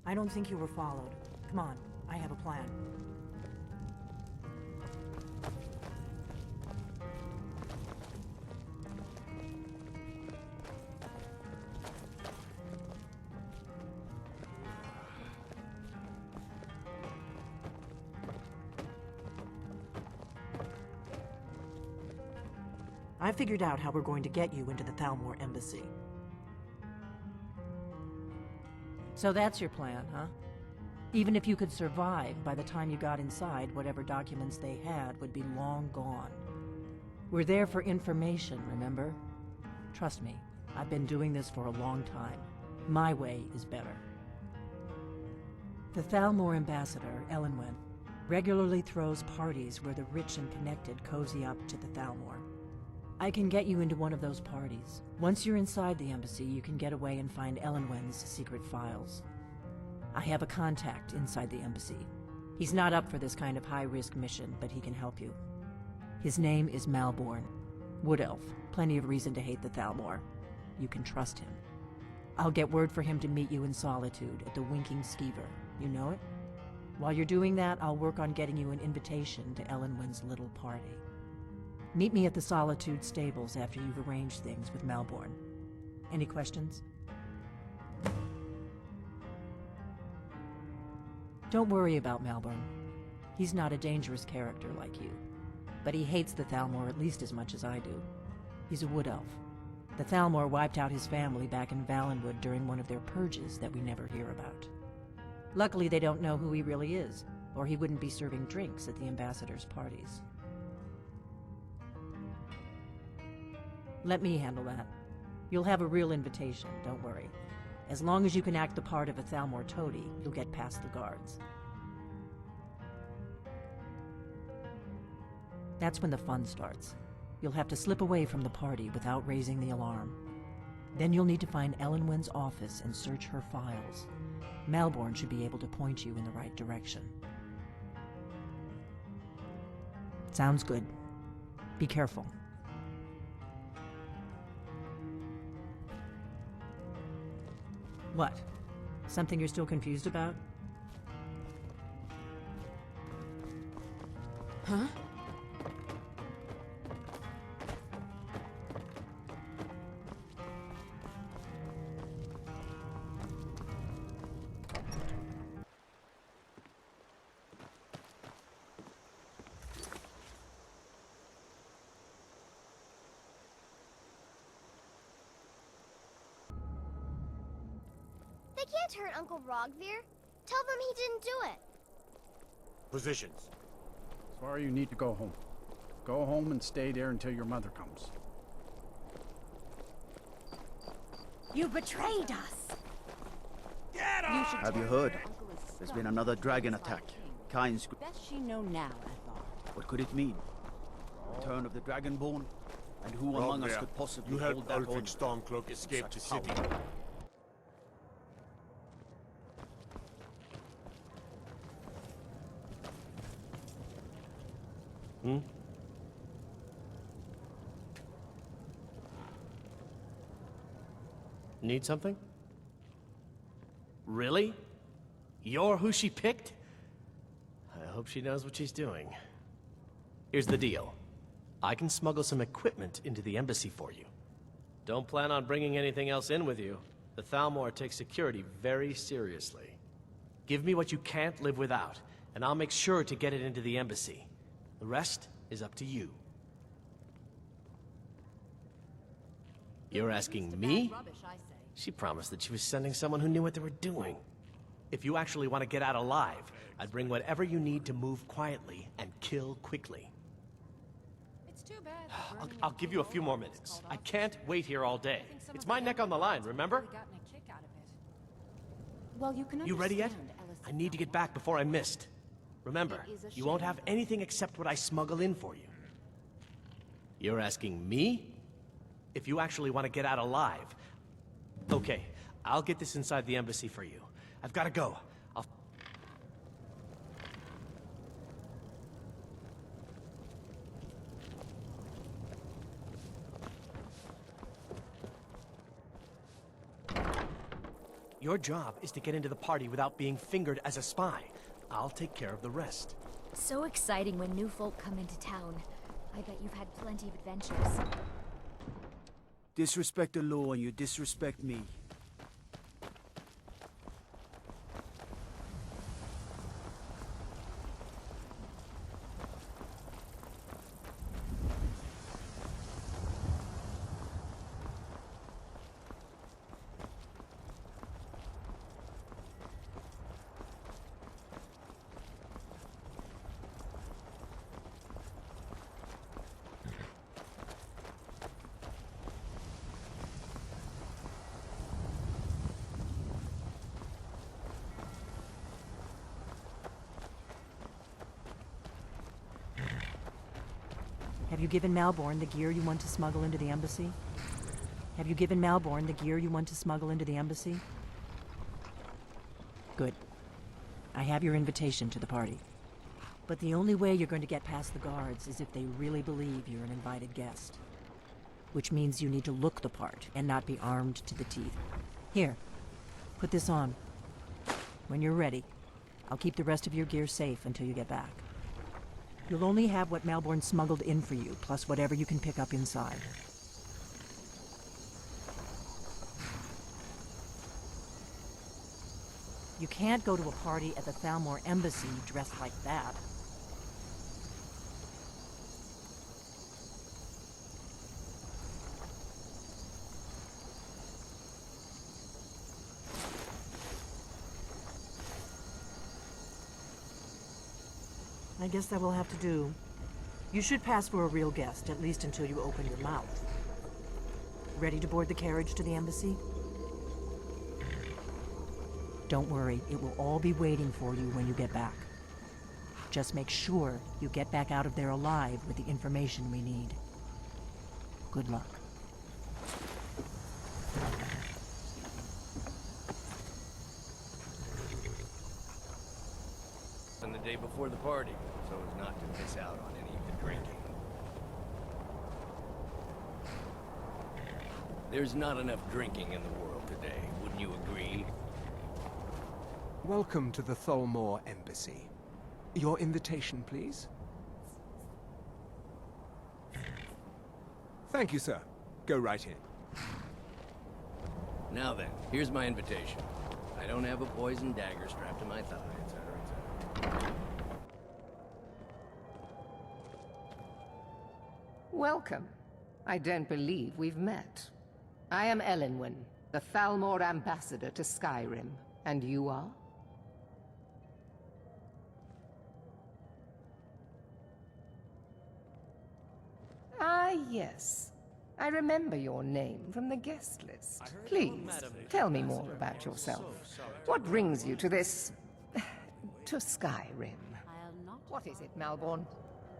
I don't think you were followed. Come on, I have a plan. I figured out how we're going to get you into the Thalmor embassy. So that's your plan, huh? Even if you could survive, by the time you got inside, whatever documents they had would be long gone. We're there for information, remember? Trust me, I've been doing this for a long time. My way is better. The Thalmor ambassador, Elenwen, regularly throws parties where the rich and connected cozy up to the Thalmor. I can get you into one of those parties. Once you're inside the embassy, you can get away and find Elenwen's secret files. I have a contact inside the embassy. He's not up for this kind of high-risk mission, but he can help you. His name is Malborn. Wood Elf. Plenty of reason to hate the Thalmor. You can trust him. I'll get word for him to meet you in Solitude at the Winking Skeever. You know it? While you're doing that, I'll work on getting you an invitation to Elenwen's little party. Meet me at the Solitude stables after you've arranged things with Malborn. Any questions? Don't worry about Malborn. He's not a dangerous character like you. But he hates the Thalmor at least as much as I do. He's a wood elf. The Thalmor wiped out his family back in Valenwood during one of their purges that we never hear about. Luckily, they don't know who he really is, or he wouldn't be serving drinks at the ambassador's parties. Let me handle that. You'll have a real invitation, don't worry. As long as you can act the part of a Thalmor toady, you'll get past the guards. That's when the fun starts. You'll have to slip away from the party without raising the alarm. Then you'll need to find Elenwen's office and search her files. Malborn should be able to point you in the right direction. Sounds good. Be careful. What? Something you're still confused about? Huh? They can't hurt Uncle Rogvir. Tell them he didn't do it. Positions. Sorry, you need to go home. Go home and stay there until your mother comes. You betrayed us! Get off! Have you heard? There's been another dragon attack. Kain's... Best she know now, I thought. What could it mean? Return of the Dragonborn? And who among us could possibly You hold helped that Ulfric honor? Stormcloak escape the Such city. power. Need something? Really? You're who she picked? I hope she knows what she's doing. Here's the deal. I can smuggle some equipment into the embassy for you. Don't plan on bringing anything else in with you. The Thalmor takes security very seriously. Give me what you can't live without, and I'll make sure to get it into the embassy. The rest is up to you. You're asking me? She promised that she was sending someone who knew what they were doing. If you actually want to get out alive, I'd bring whatever you need to move quietly and kill quickly. It's too bad. I'll give you a few more minutes. I can't wait here all day. It's my neck on the line, remember? Well, you can You ready yet? understand, Ellis. I need to get back before I'm missed. Remember, you won't have anything except what I smuggle in for you. You're asking me? If you actually want to get out alive. Okay, I'll get this inside the embassy for you. I've got to go. I'll... Your job is to get into the party without being fingered as a spy. I'll take care of the rest. So exciting when new folk come into town. I bet you've had plenty of adventures. Disrespect the law and you disrespect me. Have you given Malborn the gear you want to smuggle into the embassy? Have you given Malborn the gear you want to smuggle into the embassy? Good. I have your invitation to the party. But the only way you're going to get past the guards is if they really believe you're an invited guest. Which means you need to look the part and not be armed to the teeth. Here, put this on. When you're ready, I'll keep the rest of your gear safe until you get back. You'll only have what Malborn smuggled in for you, plus whatever you can pick up inside. You can't go to a party at the Thalmor Embassy dressed like that. I guess that will have to do. You should pass for a real guest, at least until you open your mouth. Ready to board the carriage to the embassy? Don't worry, it will all be waiting for you when you get back. Just make sure you get back out of there alive with the information we need. Good luck. On the day before the party, so as not to miss out on any of the drinking. There's not enough drinking in the world today, wouldn't you agree? Welcome to the Thalmor Embassy. Your invitation, please? Thank you, sir. Go right in. Now then, here's my invitation. I don't have a poison dagger strapped to my thigh, etc., etc. Welcome. I don't believe we've met. I am Elenwen, the Thalmor ambassador to Skyrim. And you are? Ah, yes. I remember your name from the guest list. Please, tell me more about yourself. What brings you to this... to Skyrim? What is it, Malborn?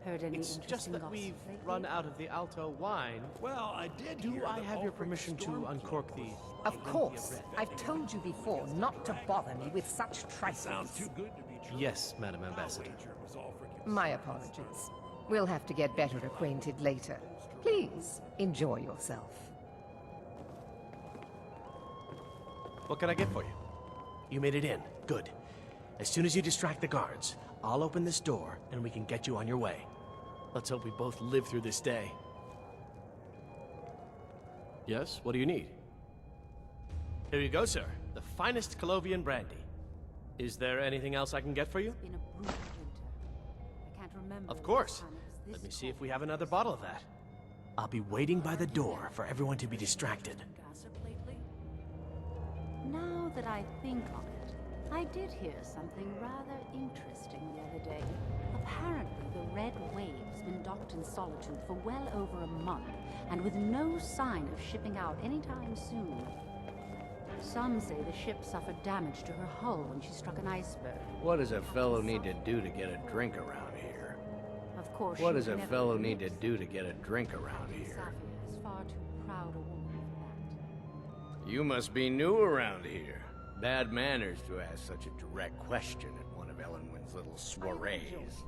Heard any It's just interesting that gossip we've lately? run out of the Alto wine. Well, I did Do I have your permission to uncork the... Of course. I've told you before not to bother me with such trifles. Yes, Madam Ambassador. My apologies. We'll have to get better acquainted later. Please, enjoy yourself. What can I get for you? You made it in. Good. As soon as you distract the guards, I'll open this door and we can get you on your way. Let's hope we both live through this day. Yes, what do you need? Here you go, sir. The finest Colovian brandy. Is there anything else I can get for you? It's been a brutal winter. I can't remember. Of course. the last time it was Let me this see if cold. we have another bottle of that. I'll be waiting by the door for everyone to be distracted. Gossip lately? Now that I think on it, I did hear something rather interesting the other day. Apparently, the Red Wave's been docked in Solitude for well over a month, and with no sign of shipping out anytime soon. Some say the ship suffered damage to her hull when she struck an iceberg. What does a fellow need to do to get a drink around here? Of course, What she does would a never fellow admit need to do to get a drink around here? Safia is far too proud a woman for that. You must be new around here. Bad manners to ask such a direct question at one of Elenwen's little soirees.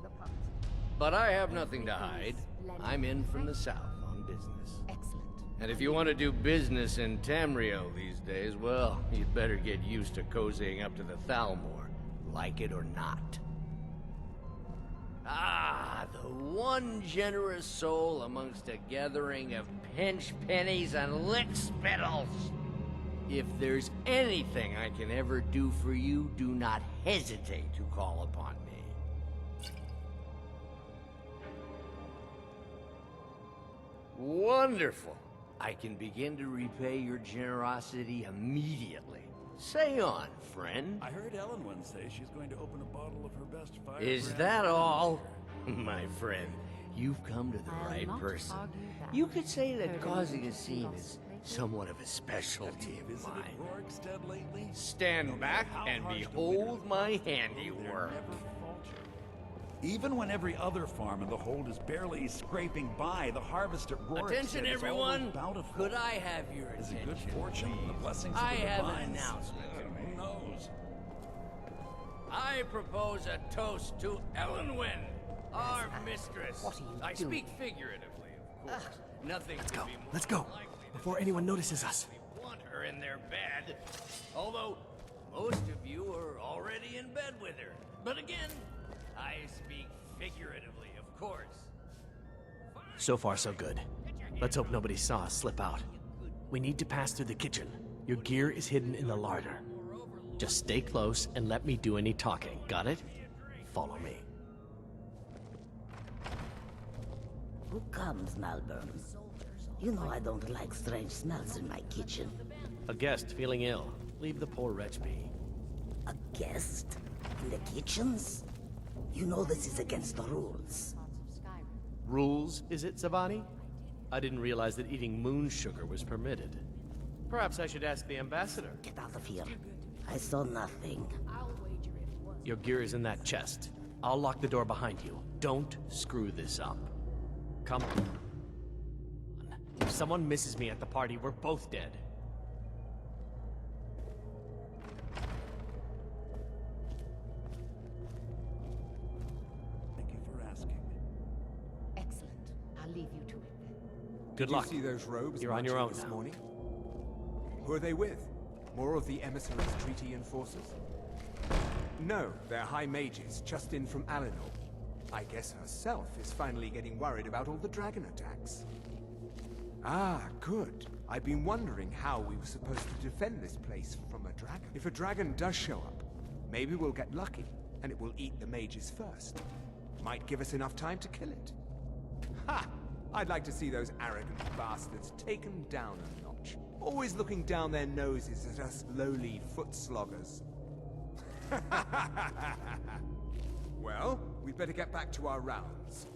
But I have nothing to hide. I'm in from the south on business. Excellent. And if you want to do business in Tamriel these days, well, you'd better get used to cozying up to the Thalmor, like it or not. Ah, the one generous soul amongst a gathering of pinch pennies and lick spittles. If there's anything I can ever do for you, do not hesitate to call upon me. Wonderful. I can begin to repay your generosity immediately. Say on, friend. I heard Elenwen say she's going to open a bottle of her best fire. Is that all? My friend, you've come to the right person. You could say that causing a scene is somewhat of a specialty of mine. Stand back and behold my handiwork. Even when every other farm in the hold is barely scraping by, the harvest at Rorikstead Attention, is everyone! always bountiful. Could I have your Is attention, it good fortune and the blessings I of the have an divines? announcement. Who knows? I propose a toast to Elenwen, our mistress. What are you I doing? speak figuratively, of course. Nothing could be more Let's go, unlikely before than anyone those notices us. who want her in their bed. Although, most of you are already in bed with her. But again, I speak figuratively, of course. So far, so good. Let's hope nobody saw us slip out. We need to pass through the kitchen. Your gear is hidden in the larder. Just stay close and let me do any talking. Got it? Follow me. Who comes, Malburn? You know I don't like strange smells in my kitchen. A guest feeling ill. Leave the poor wretch be. A guest? In the kitchens? You know this is against the rules. Rules, is it, Zavani? I didn't realize that eating moon sugar was permitted. Perhaps I should ask the ambassador. Get out of here. I saw nothing. Your gear is in that chest. I'll lock the door behind you. Don't screw this up. Come on. If someone misses me at the party, we're both dead. Thank you for asking. Excellent. I'll leave you to it then. Good luck. Did you see those robes You're on your marching own this now. morning? Who are they with? More of the emissaries' treaty enforcers? No, they're high mages, just in from Alinor. I guess herself is finally getting worried about all the dragon attacks. Ah, good. I've been wondering how we were supposed to defend this place from a dragon. If a dragon does show up, maybe we'll get lucky, and it will eat the mages first. Might give us enough time to kill it. Ha! I'd like to see those arrogant bastards taken down a notch. Always looking down their noses at us lowly foot sloggers. Well, we'd better get back to our rounds.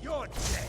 You're dead!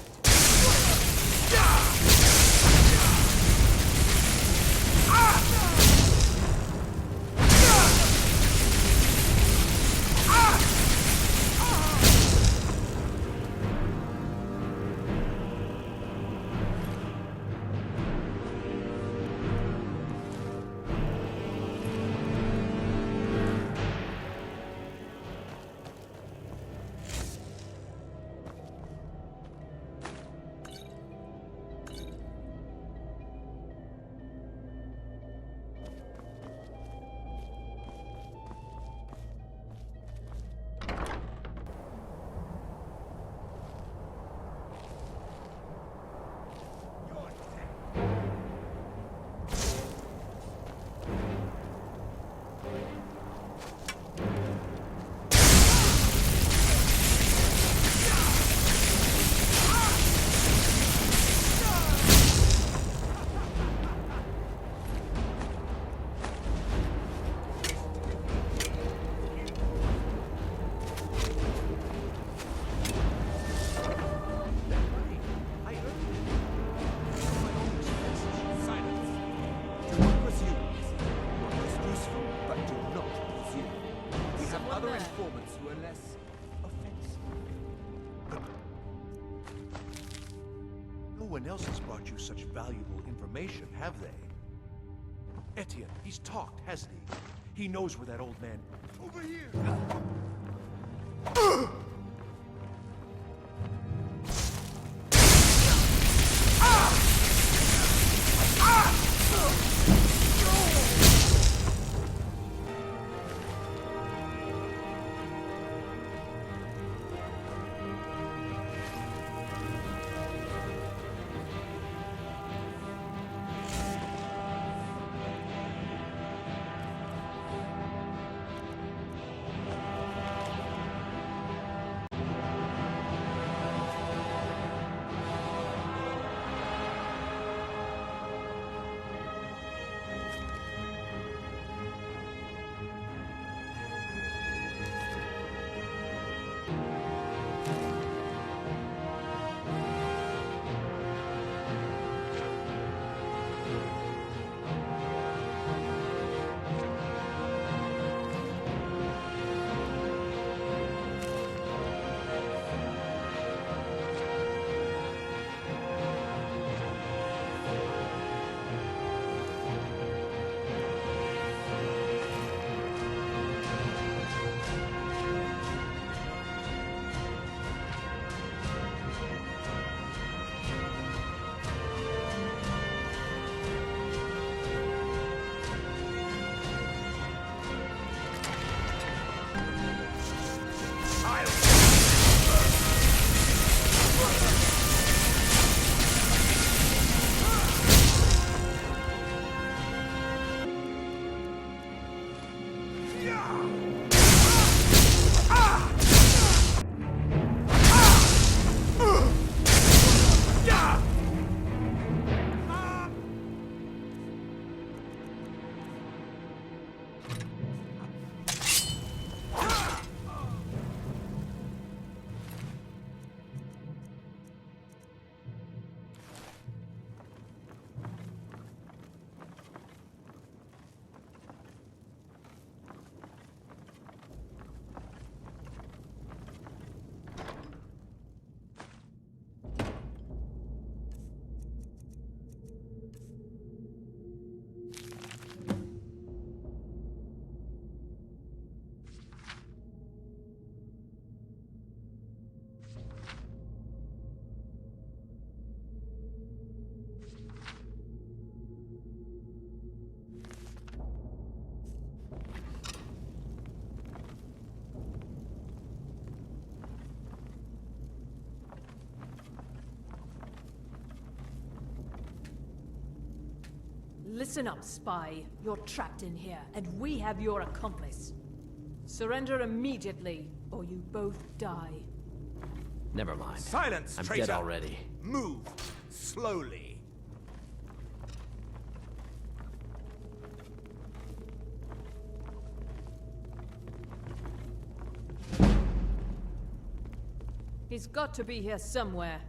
No one else has brought you such valuable information, have they? Etienne, he's talked, hasn't he? He knows where that old man... Over here! Listen up, spy. You're trapped in here, and we have your accomplice. Surrender immediately, or you both die. Never mind. Silence, I'm traitor! dead already. Move slowly. He's got to be here somewhere.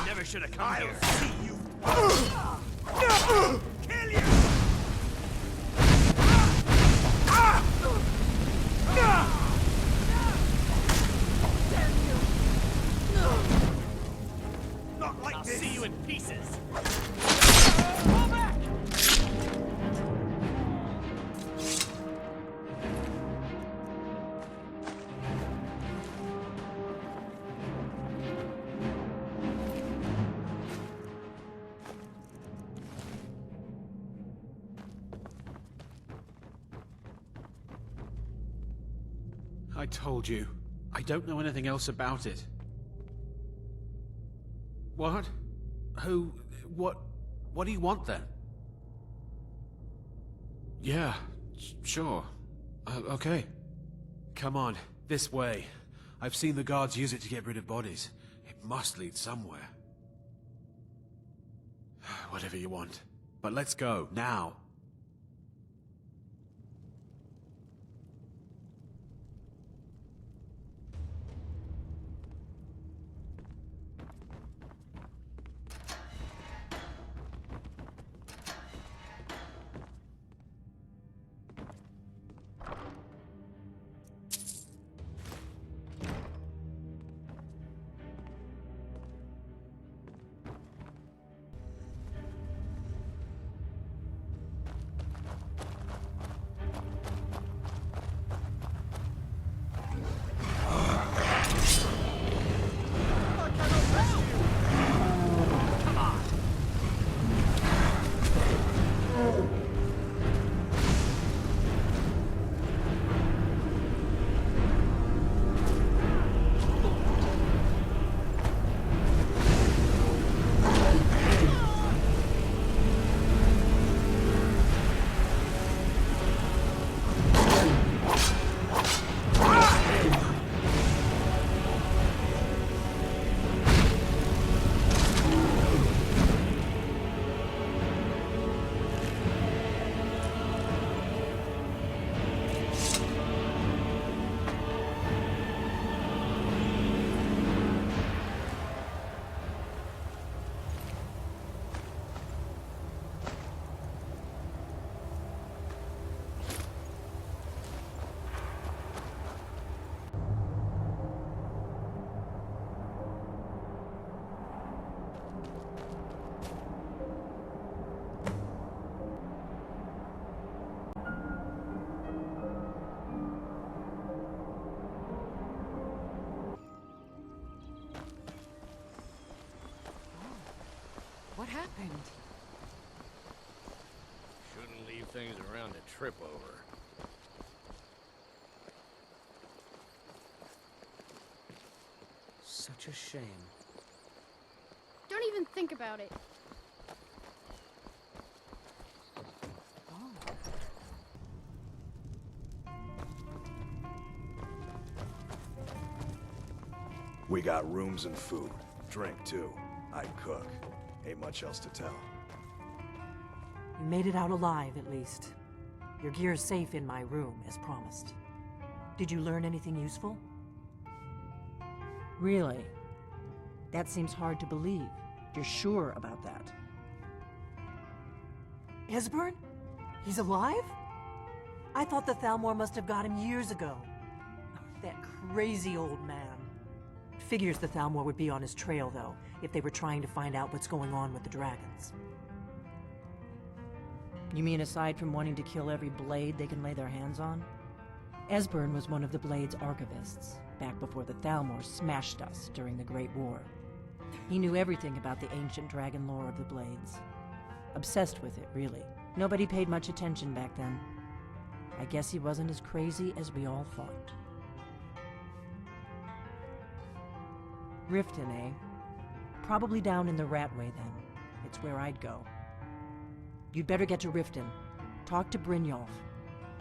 Never should have come here. I'll see you. Kill you! Not like I'll this. see you in pieces. Fall back! I told you. I don't know anything else about it. What? Who? What do you want then? Yeah, sure. Okay. Come on, this way. I've seen the guards use it to get rid of bodies. It must lead somewhere. Whatever you want. But let's go, now. What happened? Shouldn't leave things around to trip over. Such a shame. Don't even think about it. We got rooms and food. Drink, too. I cook. Ain't much else to tell. You made it out alive, at least. Your gear's safe in my room, as promised. Did you learn anything useful? Really? That seems hard to believe. You're sure about that? Esbern? He's alive? I thought the Thalmor must have got him years ago. That crazy old man. Figures the Thalmor would be on his trail, though, if they were trying to find out what's going on with the dragons. You mean aside from wanting to kill every blade they can lay their hands on? Esbern was one of the Blade's archivists, back before the Thalmor smashed us during the Great War. He knew everything about the ancient dragon lore of the Blades. Obsessed with it, really. Nobody paid much attention back then. I guess he wasn't as crazy as we all thought. Riften, eh? Probably down in the Ratway, then. It's where I'd go. You'd better get to Riften. Talk to Brynjolf.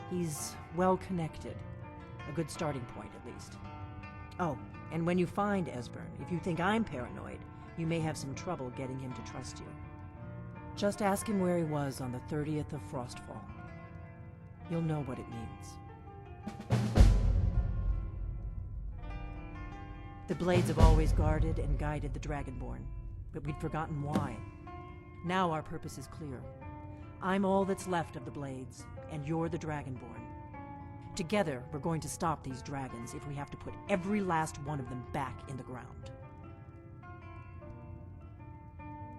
He's well-connected. A good starting point, at least. Oh, and when you find Esbern, if you think I'm paranoid, you may have some trouble getting him to trust you. Just ask him where he was on the 30th of Frostfall. You'll know what it means. The Blades have always guarded and guided the Dragonborn, but we'd forgotten why. Now our purpose is clear. I'm all that's left of the Blades, and you're the Dragonborn. Together, we're going to stop these dragons if we have to put every last one of them back in the ground.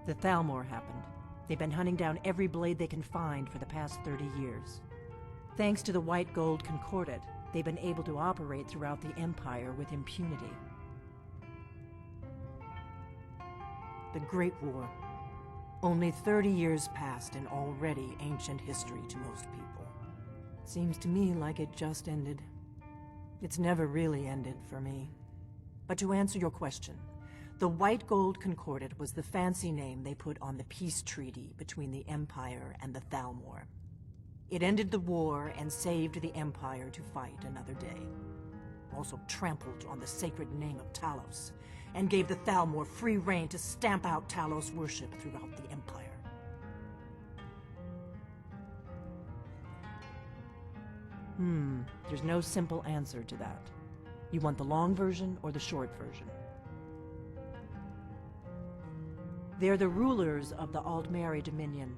The Thalmor happened. They've been hunting down every blade they can find for the past 30 years. Thanks to the White Gold Concordat, they've been able to operate throughout the Empire with impunity. The Great War. Only 30 years passed in already ancient history to most people. Seems to me like it just ended. It's never really ended for me. But to answer your question, the White Gold Concordat was the fancy name they put on the peace treaty between the Empire and the Thalmor. It ended the war and saved the Empire to fight another day. Also trampled on the sacred name of Talos, and gave the Thalmor free rein to stamp out Talos worship throughout the Empire. There's no simple answer to that. You want the long version or the short version? They're the rulers of the Aldmeri Dominion,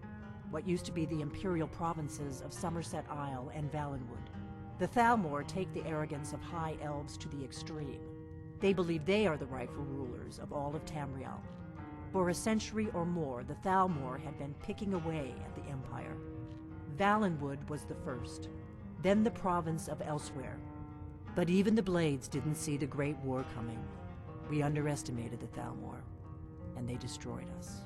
what used to be the imperial provinces of Somerset Isle and Valenwood. The Thalmor take the arrogance of high elves to the extreme. They believe they are the rightful rulers of all of Tamriel. For a century or more, the Thalmor had been picking away at the Empire. Valenwood was the first, then the province of Elsewhere. But even the Blades didn't see the Great War coming. We underestimated the Thalmor, and they destroyed us.